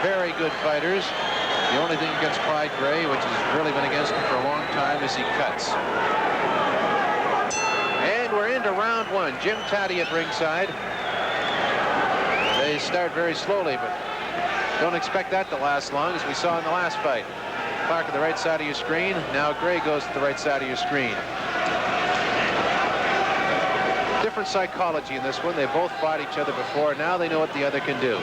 very good fighters. The only thing against Clyde Gray, which has really been against him for a long time, is he cuts. And we're into round one. Jim Taddy at ringside. They start very slowly, but don't expect that to last long, as we saw in the last fight. Clarke at the right side of your screen. Now Gray goes to the right side of your screen. Different psychology in this one. They both fought each other before. Now they know what the other can do.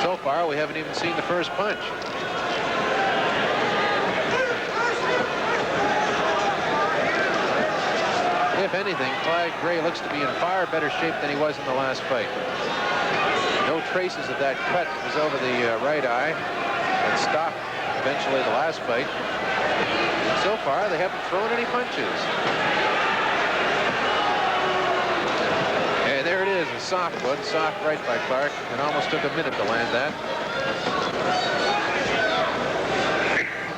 So far, we haven't even seen the first punch. If anything, Clyde Gray looks to be in far better shape than he was in the last fight. No traces of that cut that was over the right eye that stopped eventually the last fight. And so far, they haven't thrown any punches. And there it is, a soft one, soft right by Clarke. It almost took a minute to land that.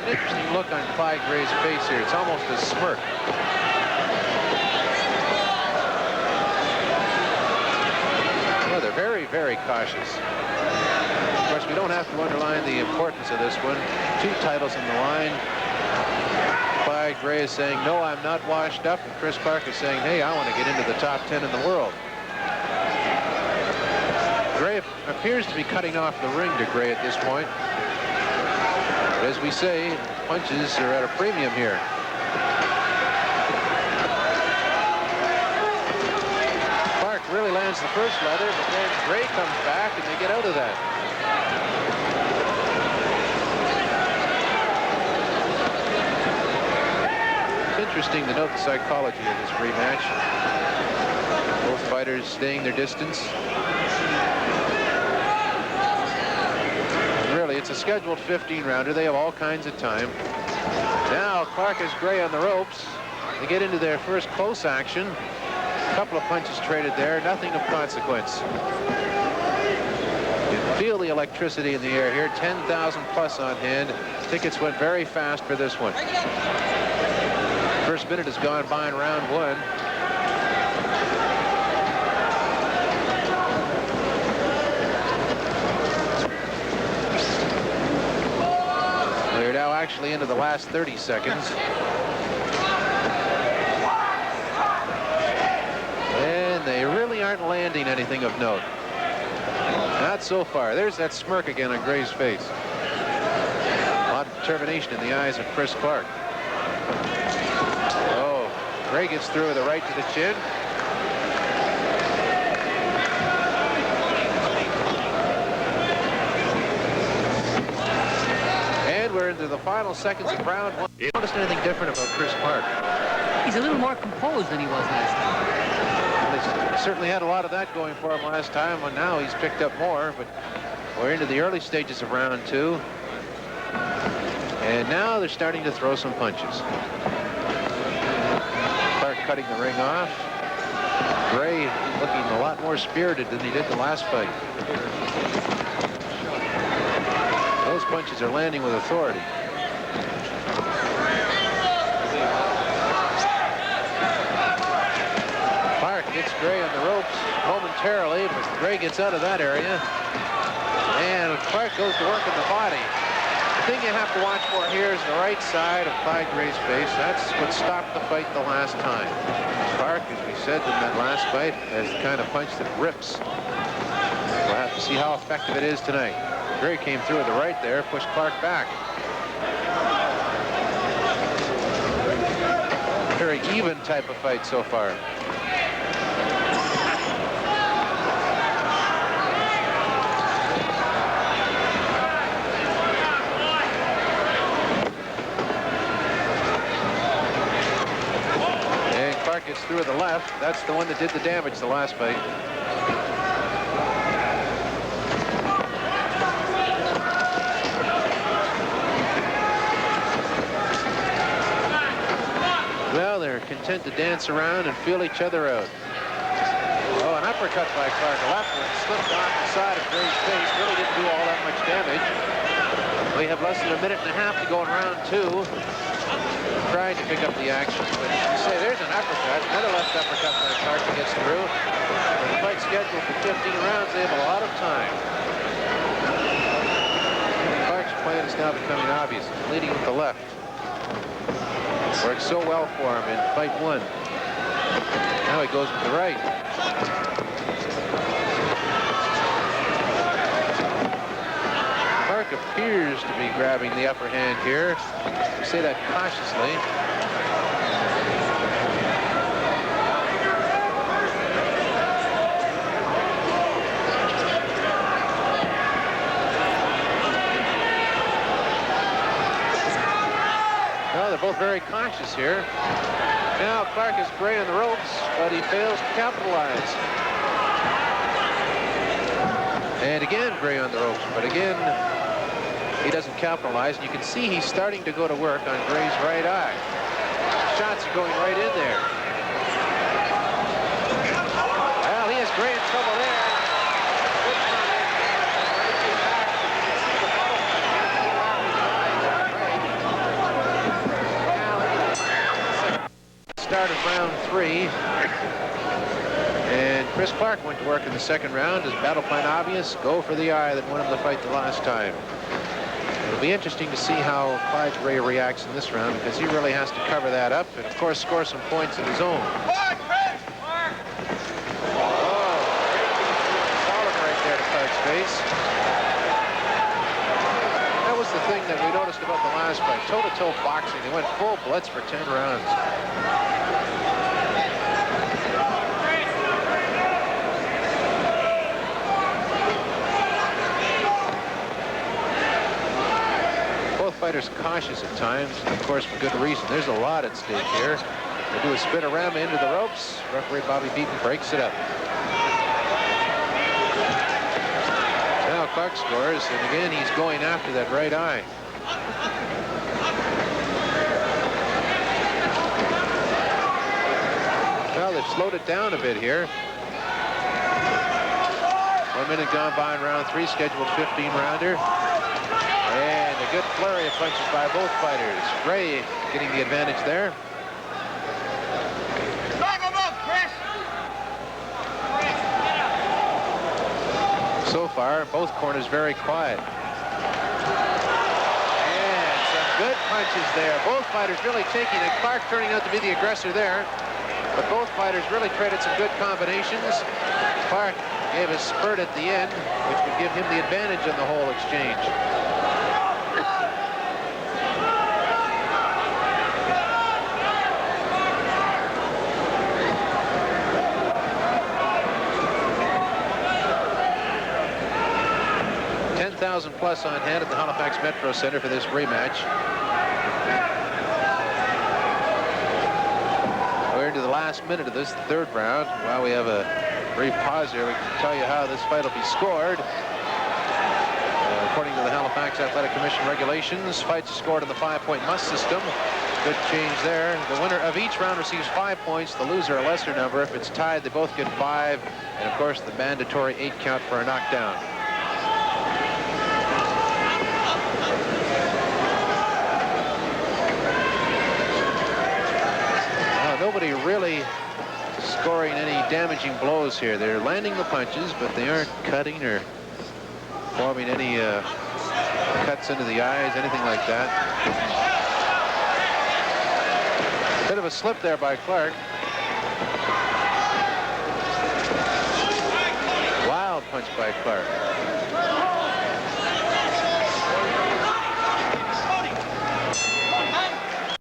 An interesting look on Clyde Gray's face here. It's almost a smirk. Well, they're very, very cautious. Of course, we don't have to underline the importance of this one. 2 titles in the line. Clyde Gray is saying, no, I'm not washed up. And Chris Clarke is saying, hey, I want to get into the top 10 in the world. Gray appears to be cutting off the ring to Gray at this point. But as we say, punches are at a premium here. Clarke really lands the first leather, but then Gray comes back and they get out of that. It's interesting to note the psychology of this rematch. Both fighters staying their distance. Really, it's a scheduled 15-rounder. They have all kinds of time. Now Clarke has Gray on the ropes. They get into their first close action. A couple of punches traded there, nothing of consequence. You can feel the electricity in the air here. 10,000 plus on hand. Tickets went very fast for this one. First minute has gone by in round one. We're now actually into the last 30 seconds. And they really aren't landing anything of note. Not so far. There's that smirk again on Gray's face. A lot of determination in the eyes of Chris Clarke. Oh, Gray gets through with a right to the chin. And we're into the final seconds of round one. You noticed anything different about Chris Clarke? He's a little more composed than he was last time. Well, he certainly had a lot of that going for him last time, and now he's picked up more, but we're into the early stages of round two. And now they're starting to throw some punches. Clarke cutting the ring off. Gray looking a lot more spirited than he did the last fight. Those punches are landing with authority. Clarke gets Gray on the ropes momentarily, but Gray gets out of that area. And Clarke goes to work in the body. The thing you have to watch for here is the right side of Clyde Gray's face. That's what stopped the fight the last time. Clarke, as we said in that last fight, has the kind of punch that rips. We'll have to see how effective it is tonight. Gray came through with the right there, pushed Clarke back. Very even type of fight so far. And Clarke gets through with the left. That's the one that did the damage the last fight. Well, they're content to dance around and feel each other out. Oh, an uppercut by Clarke. A left one slipped off the side of Gray's face. Really didn't do all that much damage. We have less than a minute and a half to go in round 2. Trying to pick up the action, but you say there's an uppercut, another left uppercut by Clarke that gets through. With the fight scheduled for 15 rounds, they have a lot of time. Clarke's plan is now becoming obvious. He's leading with the left. Worked so well for him in fight 1. Now he goes with the right. Clarke appears to be grabbing the upper hand here. I say that cautiously. Well, they're both very cautious here. Now Clarke is Gray on the ropes, but he fails to capitalize. And again, Gray on the ropes, but again, he doesn't capitalize. And you can see he's starting to go to work on Gray's right eye. Shots are going right in there. Well, he has Gray in trouble there. Start of round 3. And Chris Clarke went to work in the second round. His battle plan obvious. Go for the eye that won him the fight the last time. It'll be interesting to see how Clyde Gray reacts in this round, because he really has to cover that up and, of course, score some points of his own. Oh, solid right there to Clarke's face. That was the thing that we noticed about the last fight. Toe-to-toe boxing. They went full blitz for 10 rounds. Fighters cautious at times, and of course for good reason. There's a lot at stake here. They do a spinorama into the ropes. Referee Bobby Beaton breaks it up. Now Clarke scores, and again he's going after that right eye. Well, they've slowed it down a bit here. 1 minute gone by in round 3, scheduled 15-rounder. And a good flurry of punches by both fighters. Gray getting the advantage there. So far, both corners very quiet. And some good punches there. Both fighters really taking it. Clarke turning out to be the aggressor there. But both fighters really traded some good combinations. Clarke gave a spurt at the end, which would give him the advantage in the whole exchange. Plus on hand at the Halifax Metro Ctr for this rematch. We're into the last minute of this, the third round. While we have a brief pause here, we can tell you how this fight will be scored. According to the Halifax Athletic Commission regulations, fights are scored in the 5-point must system. Good change there. The winner of each round receives 5 points, the loser a lesser number. If it's tied, they both get 5. And of course, the mandatory 8 count for a knockdown. Nobody really scoring any damaging blows here. They're landing the punches, but they aren't cutting or forming any cuts into the eyes, anything like that. Bit of a slip there by Clarke. Wild punch by Clarke.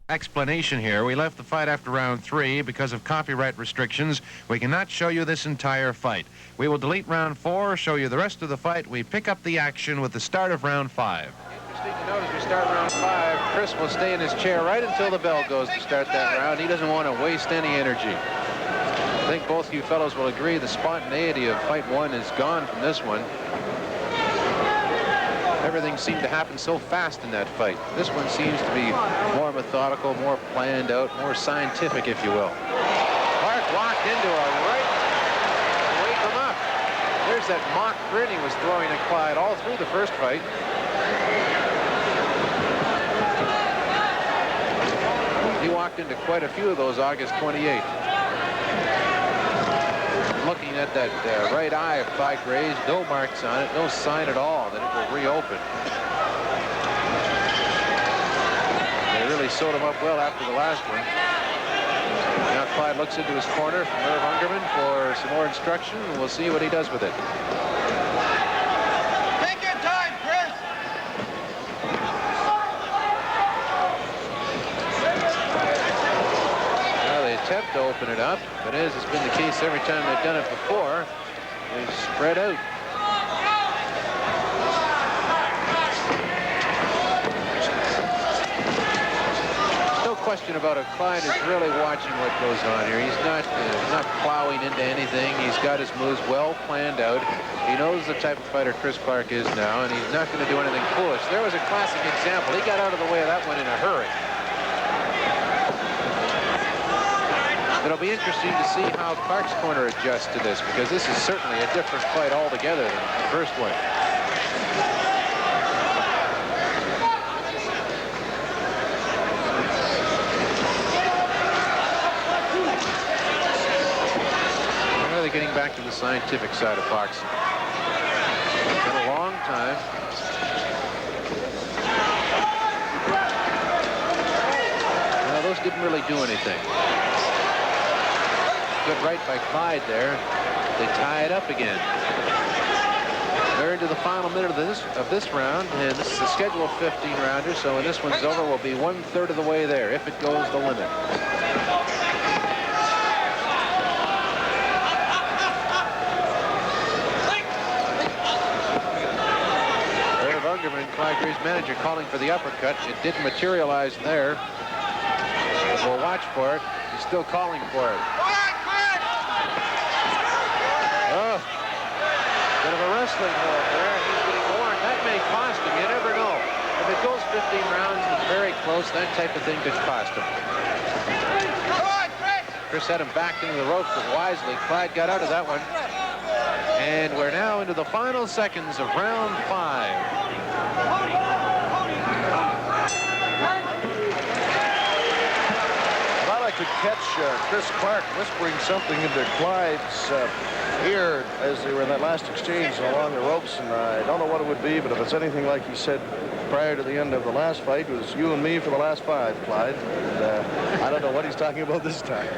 Explanation here. We left the fight after round 3 because of copyright restrictions. We cannot show you this entire fight. We will delete round 4, show you the rest of the fight. We pick up the action with the start of round 5. Interesting to note as we start round 5, Chris will stay in his chair right until the bell goes to start that round. He doesn't want to waste any energy. I think both you fellows will agree the spontaneity of fight 1 is gone from this one. Everything seemed to happen so fast in that fight. This one seems to be more methodical, more planned out, more scientific, if you will. Clarke walked into a right to wake him up. There's that mock grin he was throwing at Clyde all through the first fight. walked into quite a few of those August 28th. Looking at that right eye of Clyde Gray's, no marks on it, no sign at all that it will reopen. They really sewed him up well after the last one. Now Clyde looks into his corner from Irv Ungerman for some more instruction, and we'll see what he does with it. Take your time, Chris. Well, they attempt to open it up, but as has been the case every time they've done it before, they spread out. Question about it. Clyde is really watching what goes on here. He's not plowing into anything. He's got his moves well planned out. He knows the type of fighter Chris Clarke is now, and he's not going to do anything foolish. There was a classic example. He got out of the way of that one in a hurry. It'll be interesting to see how Clarke's corner adjusts to this, because this is certainly a different fight altogether than the first one. Getting back to the scientific side of boxing. It's been a long time. Well, those didn't really do anything. Good right by Clyde there. They tie it up again. They're into the final minute of this round, and this is a schedule of 15-rounder, so when this one's over, we'll be 1/3 of the way there, if it goes the limit. Clyde Gray's manager calling for the uppercut. It didn't materialize there. We'll watch for it. He's still calling for it. Oh, bit of a wrestling hold there. He's getting worn. That may cost him. You never know. If it goes 15 rounds, it's very close. That type of thing could cost him. Chris had him back into the ropes, but wisely, Clyde got out of that one. And we're now into the final seconds of round 5. Thought I could catch Chris Clarke whispering something into Clyde's ear as they were in that last exchange along the ropes, and I don't know what it would be, but if it's anything like he said prior to the end of the last fight, it was you and me for the last 5, Clyde. And, I don't know what he's talking about this time.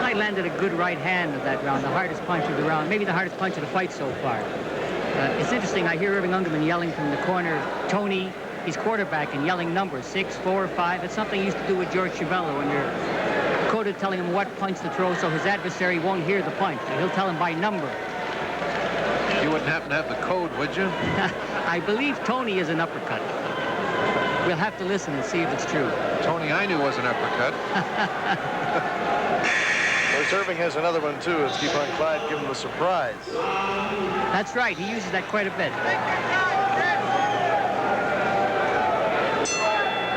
I landed a good right hand in that round, the hardest punch of the round, maybe the hardest punch of the fight so far. It's interesting, I hear Irving Ungerman yelling from the corner, Tony, he's quarterback, and yelling numbers, 6, 4, 5. It's something he used to do with George Chiavello when you're quoted telling him what punch to throw so his adversary won't hear the punch. He'll tell him by number. You wouldn't happen to have the code, would you? I believe Tony is an uppercut. We'll have to listen and see if it's true. Tony I knew was an uppercut. Irving has another one, too. Let's keep on Clyde, give him a surprise. That's right. He uses that quite a bit.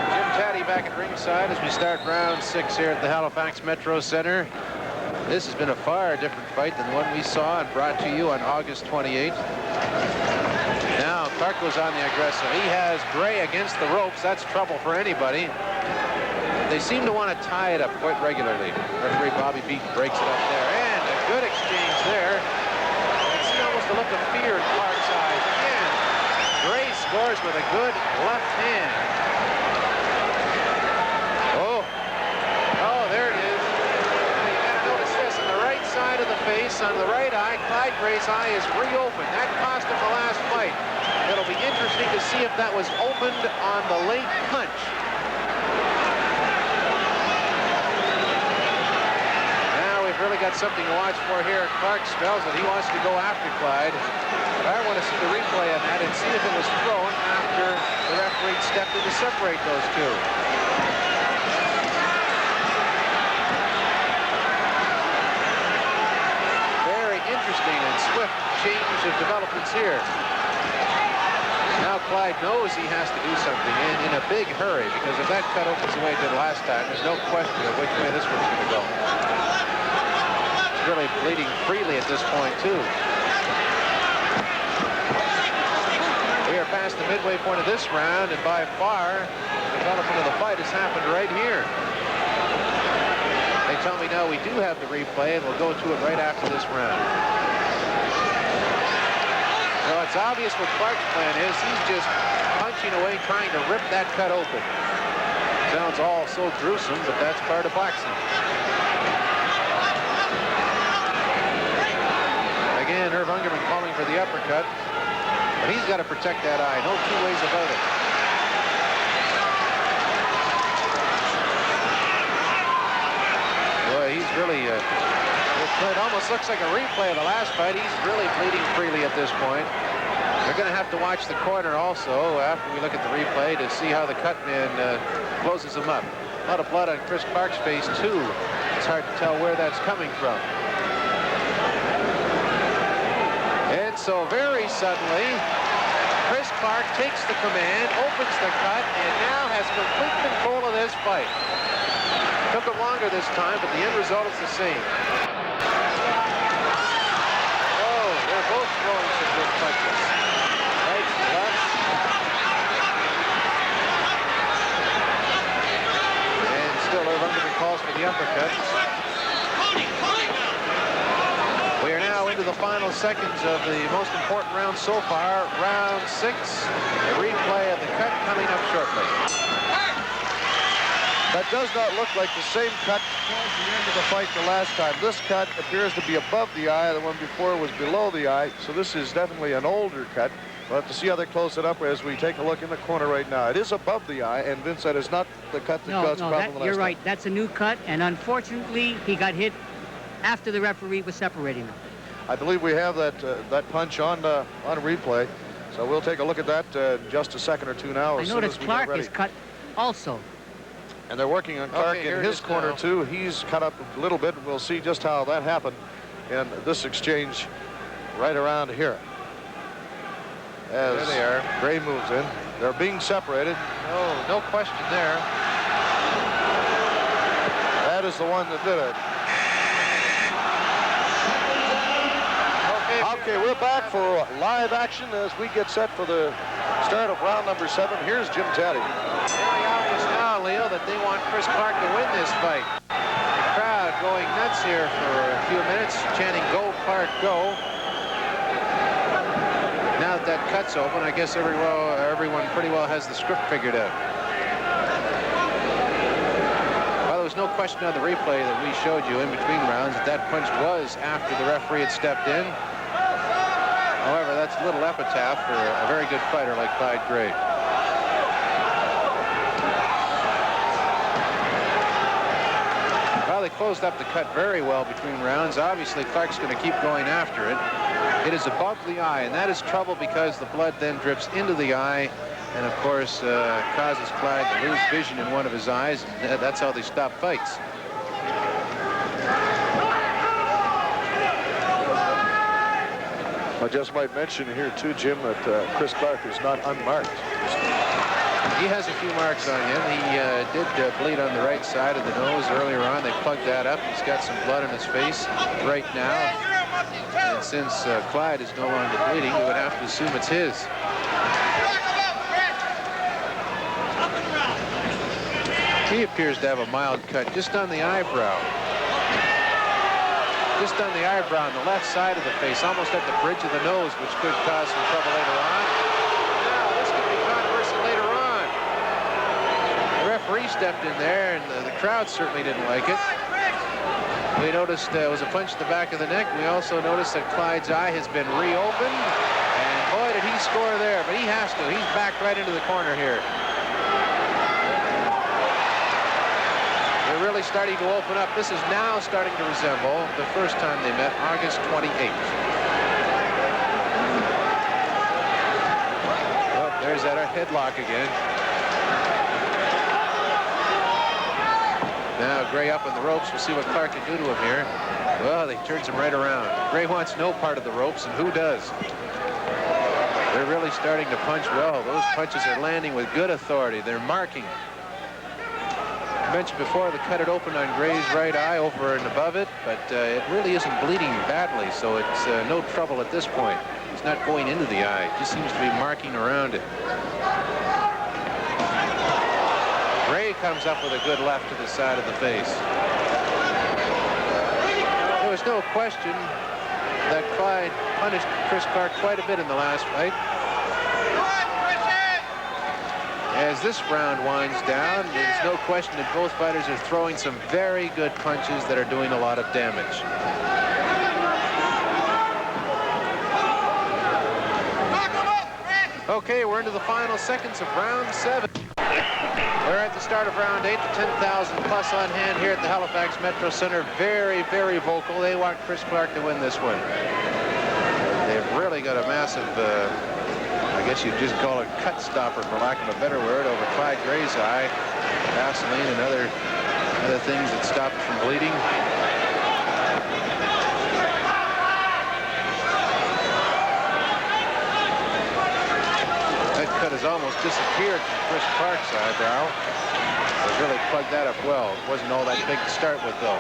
Jim Taddy back at ringside as we start round 6 here at the Halifax Metro Ctr. This has been a far different fight than the one we saw and brought to you on August 28th. Now Clarke goes on the aggressor. He has Gray against the ropes. That's trouble for anybody. They seem to want to tie it up quite regularly. Referee Bobby Beaton breaks it up there. And a good exchange there. You can see almost a look of fear in Clarke's eyes. Again, Gray scores with a good left hand. Oh, there it is. You got to notice this. On the right side of the face, on the right eye, Clyde Gray's eye is reopened. That cost him the last fight. It'll be interesting to see if that was opened on the late punch. Really got something to watch for here. Clarke spells that he wants to go after Clyde. But I want to see the replay of that and see if it was thrown after the referee stepped in to separate those two. Very interesting and swift change of developments here. Now Clyde knows he has to do something and in a big hurry, because if that cut opens the way it did last time, there's no question of which way this one's going to go. Really bleeding freely at this point, too. We are past the midway point of this round, and by far, the development of the fight has happened right here. tell me now we do have the replay, and we'll go to it right after this round. So it's obvious what Clarke's plan is. He's just punching away, trying to rip that cut open. Sounds all so gruesome, but that's part of boxing. Again, Irv Ungerman calling for the uppercut, but he's got to protect that eye. No two ways about it. Boy, he's really, it almost looks like a replay of the last fight. He's really bleeding freely at this point. We're going to have to watch the corner also after we look at the replay to see how the cut man closes him up. A lot of blood on Chris Clarke's face, too. It's hard to tell where that's coming from. And so very suddenly, Chris Clarke takes the command, opens the cut, and now has complete control of this fight. Took him longer this time, but the end result is the same. Oh, they're both throwing some good punches. Right, left. And still Irv Ungerman calls for the uppercut. We are now into the final seconds of the most important round so far, round 6. A replay of the cut coming up shortly. That does not look like the same cut towards the end of the fight the last time. This cut appears to be above the eye. The one before was below the eye. So this is definitely an older cut. We'll have to see how they close it up as we take a look in the corner right now. It is above the eye, and Vince, that is not the cut that caused the problem last you're time. right. That's a new cut, and unfortunately, he got hit after the referee was separating them. I believe we have that punch on replay. So we'll take a look at that in just a second or two now. I noticed Clarke is cut also. And they're working on Clarke in his corner, too. He's cut up a little bit. We'll see just how that happened in this exchange right around here. As there they are. Gray moves in. They're being separated. Oh, no question there. That is the one that did it. Okay, we're back for live action as we get set for the start of round number 7. Here's Jim Taddy. Very obvious now, Leo, that they want Chris Clarke to win this fight. The crowd going nuts here for a few minutes, chanting, "Go, Clarke, go." Now that that cut's open, I guess everyone pretty well has the script figured out. Well, there was no question on the replay that we showed you in between rounds that that punch was after the referee had stepped in. However, that's a little epitaph for a very good fighter like Clyde Gray. Well, they closed up the cut very well between rounds. Obviously, Clarke's going to keep going after it. It is above the eye, and that is trouble because the blood then drips into the eye and, of course, causes Clyde to lose vision in one of his eyes. That's how they stop fights. I just might mention here, too, Jim, that Chris Clarke is not unmarked. He has a few marks on him. He did bleed on the right side of the nose earlier on. They plugged that up. He's got some blood on his face right now. And since Clyde is no longer bleeding, we would have to assume it's his. He appears to have a mild cut just on the eyebrow. Just on the eyebrow on the left side of the face, almost at the bridge of the nose, which could cause some trouble later on. Now, this could be controversial later on. The referee stepped in there, and the crowd certainly didn't like it. We noticed it was a punch to the back of the neck. We also noticed that Clyde's eye has been reopened. And boy, did he score there, but he has to. He's backed right into the corner here. They're really starting to open up. This is now starting to resemble the first time they met, August 28th. Oh, there's that headlock again. Now Gray up on the ropes. We'll see what Clarke can do to him here. Well, they turns him right around. Gray wants no part of the ropes, and who does? They're really starting to punch well. Those punches are landing with good authority. They're marking. I mentioned before the cut had opened on Gray's right eye over and above it, but it really isn't bleeding badly, so it's no trouble at this point. It's not going into the eye. It just seems to be marking around it. Gray comes up with a good left to the side of the face. there's no question that Clyde punished Chris Clarke quite a bit in the last fight. As this round winds down, there's no question that both fighters are throwing some very good punches that are doing a lot of damage. Okay, we're into the final seconds of round 7. We're at the start of round 8, 10,000 plus on hand here at the Halifax Metro Ctr. Very, very vocal. They want Chris Clarke to win this one. They've really got a massive, I guess you'd just call it cut stopper, for lack of a better word, over Clyde Gray's eye. Vaseline and other things that stop it from bleeding. That cut has almost disappeared from Chris Clarke's eyebrow. They've really plugged that up well. It wasn't all that big to start with, though.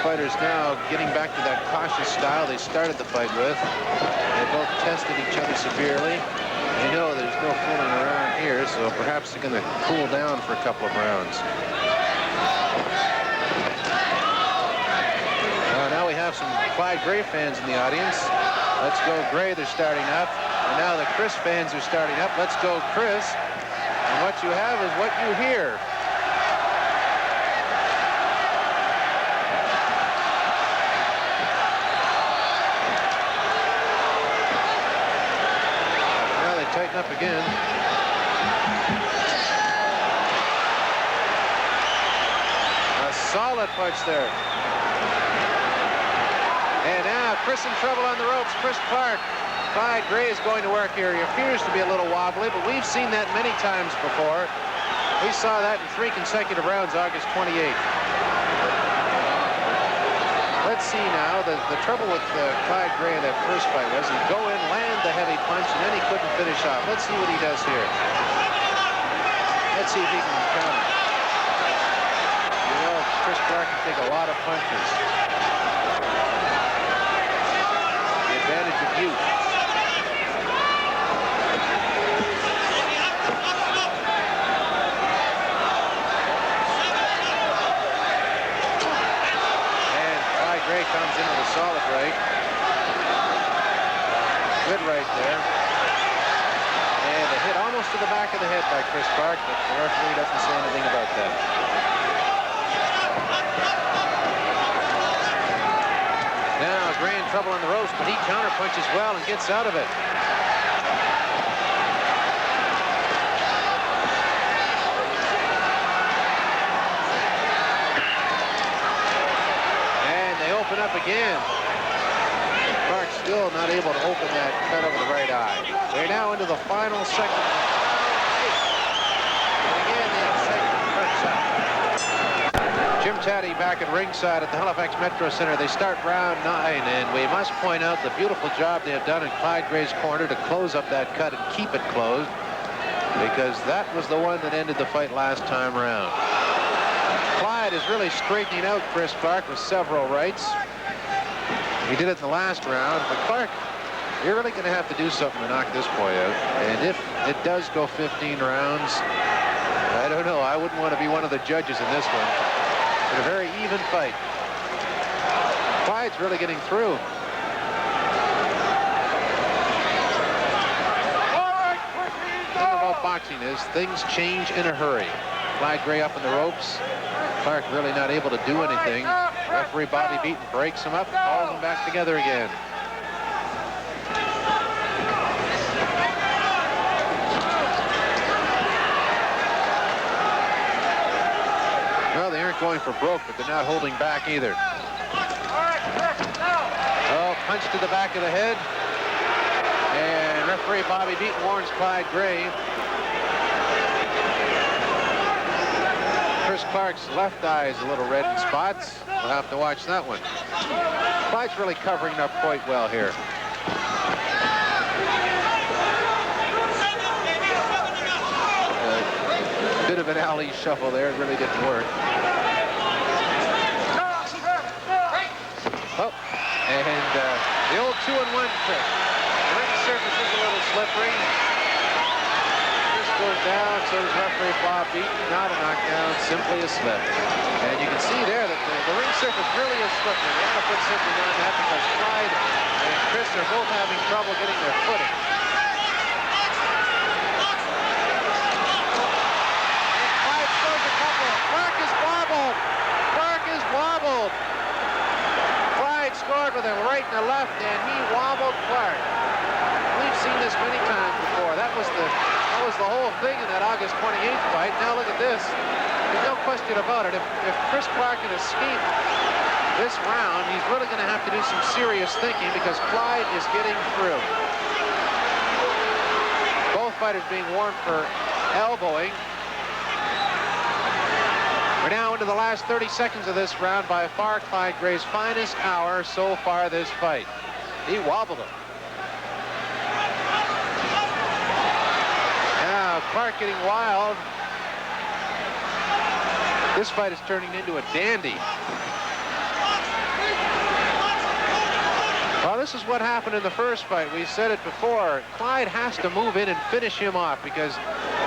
Fighters now getting back to that cautious style they started the fight with. They both tested each other severely. They know there's no fooling around here, so perhaps they're going to cool down for a couple of rounds. Now we have some Clyde Gray fans in the audience. Let's go Gray, they're starting up. And now the Chris fans are starting up. Let's go Chris. And what you have is what you hear. Tighten up again. A solid punch there. And now Chris in trouble on the ropes. Chris Clarke. Clyde Gray is going to work here. He appears to be a little wobbly, but we've seen that many times before. We saw that in 3 consecutive rounds, August 28th. Let's see now. The trouble with Clyde Gray in that first fight was he'd go in, land the heavy punch, and then he couldn't finish off. Let's see what he does here. Let's see if he can counter. You know, Chris Clarke can take a lot of punches. The advantage of youth. Gray comes in with a solid right. Good right there. And a hit almost to the back of the head by Chris Clarke, but the referee doesn't say anything about that. Now Gray in trouble on the ropes, but he counterpunches well and gets out of it. Open up again. Clarke still not able to open that cut over the right eye. We're now into the final second. And again, the excitement starts up. Jim Taddy back at ringside at the Halifax Metro Ctr. They start round 9, and we must point out the beautiful job they have done in Clyde Gray's corner to close up that cut and keep it closed, because that was the one that ended the fight last time round. Clyde is really straightening out Chris Clarke with several rights. He did it in the last round, but Clarke, you're really going to have to do something to knock this boy out. And if it does go 15 rounds, I don't know. I wouldn't want to be one of the judges in this one. It's a very even fight. Clyde's really getting through. The thing about boxing is things change in a hurry. Clyde Gray up in the ropes. Clarke really not able to do anything. Referee Bobby Beaton breaks him up, calls them back together again. Well, they aren't going for broke, but they're not holding back either. Oh, punch to the back of the head. And referee Bobby Beaton warns Clyde Gray. Chris Clarke's left eye is a little red in spots. We'll have to watch that one. Clyde's really covering up quite well here. A bit of an alley shuffle there. It really didn't work. Oh, and the old 2-1 trick. surface is a little slippery. This goes down, so does referee Bob Beaton. Not a knockdown, simply a slip. And you can see there that the ring surface really is slippery. They want to put something on that because Clyde and Chris are both having trouble getting their footing. And Clyde scores a couple. Clarke is wobbled. Clarke is wobbled. Clyde scored with a right and a left, and he wobbled Clarke. We've seen this many times before. That was the whole thing in that August 28th fight. Now look at this. There's no question about it. If Chris Clarke can escape this round, he's really going to have to do some serious thinking because Clyde is getting through. Both fighters being warned for elbowing. We're now into the last 30 seconds of this round. By far, Clyde Gray's finest hour so far this fight. He wobbled him. Now, Clarke getting wild. This fight is turning into a dandy. Well, this is what happened in the first fight. We said it before. Clyde has to move in and finish him off because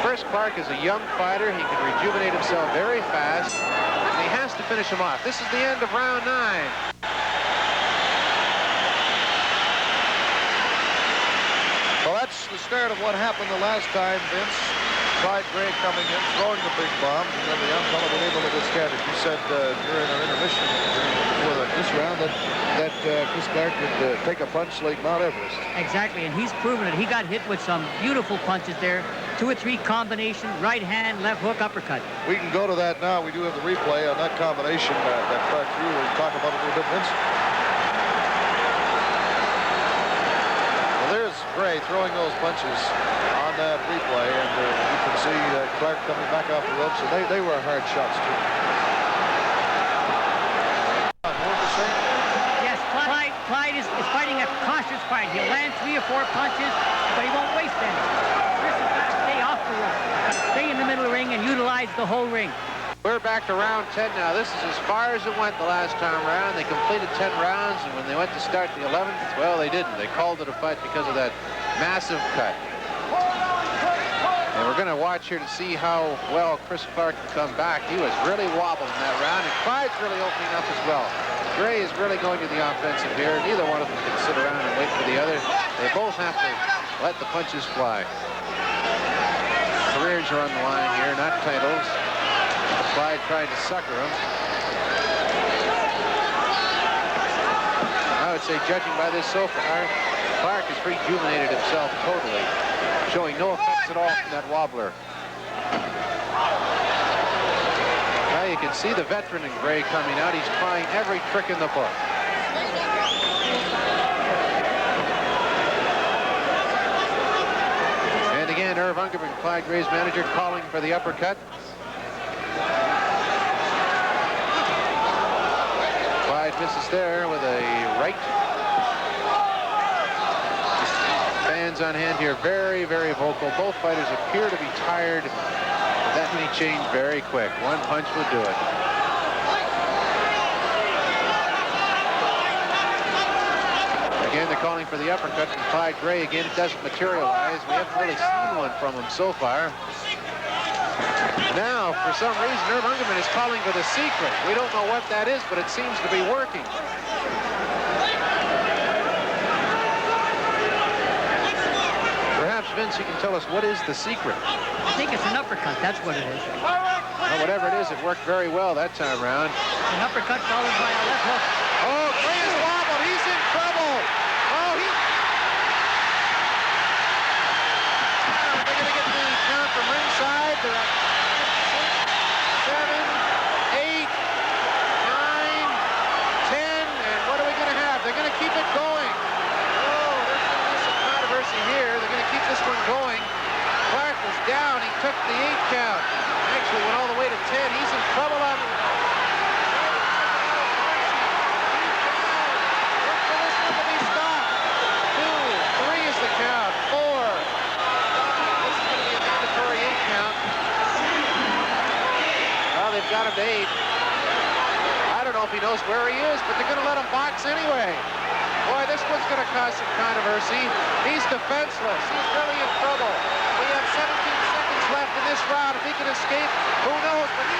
first Clarke is a young fighter. He can rejuvenate himself very fast. And he has to finish him off. This is the end of round 9. Well, that's the start of what happened the last time, Vince. Clyde Gray coming in, throwing the big bombs, and then the young fellow was able to withstand it. You said during our intermission before this round that Chris Clarke would take a punch like Mount Everest. Exactly, and he's proven it. He got hit with some beautiful punches there. 2 or 3 combination, right hand, left hook, uppercut. We can go to that now. We do have the replay on that combination that Clarke threw. We'll talk about it a little bit, Vince. Well, there's Gray throwing those punches on that replay, and you can see Clarke coming back off the ropes, and they were hard shots, too. Yes, Clyde is fighting a cautious fight. He'll land 3 or 4 punches, but he won't waste any. Chris has got to stay off the rope. Stay in the middle of the ring and utilize the whole ring. We're back to round 10 now. This is as far as it went the last time around. They completed 10 rounds, and when they went to start the 11th, well, they didn't. They called it a fight because of that massive cut. And we're going to watch here to see how well Chris Clarke can come back. He was really wobbling in that round, and Clyde's really opening up as well. Gray is really going to the offensive here. Neither one of them can sit around and wait for the other. They both have to let the punches fly. Careers are on the line here, not titles. Clyde trying to sucker him. I would say, judging by this so far, Clarke has rejuvenated himself totally, showing no effects at all from that wobbler. Now you can see the veteran in Gray coming out. He's trying every trick in the book. And again, Irv Ungerman, Clyde Gray's manager, calling for the uppercut. Clyde misses there with a right. Fans on hand here, very, very vocal. Both fighters appear to be tired. That may change very quick. One punch would do it. Again, they're calling for the uppercut from Clyde Gray. Again, it doesn't materialize. We haven't really seen one from him so far. Now, for some reason, Irv Ungerman is calling for the secret. We don't know what that is, but it seems to be working. Perhaps, Vince, you can tell us what is the secret. I think it's an uppercut. That's what it is. Well, whatever it is, it worked very well that time around. An uppercut followed by a left hook. Oh, Gray is wobbled. He's in trouble. Oh, they're going to get the count from ringside. They're at 6, 7, 8, 9, 10. And what are we going to have? They're going to keep it going. Oh, there's going to be some controversy here. They're going to keep this one going. Clarke was down. He took the 8 count. Actually went all the way to 10. He's in trouble on the... Look for this one to be stopped. 2, 3 is the count. 4. This is going to be a mandatory 8 count. Well, they've got him to 8. I don't know if he knows where he is, but they're going to let him box anyway. Boy, this one's going to cause some controversy. He's defenseless. He's really in trouble. We have 17 seconds left in this round. If he can escape, who knows? But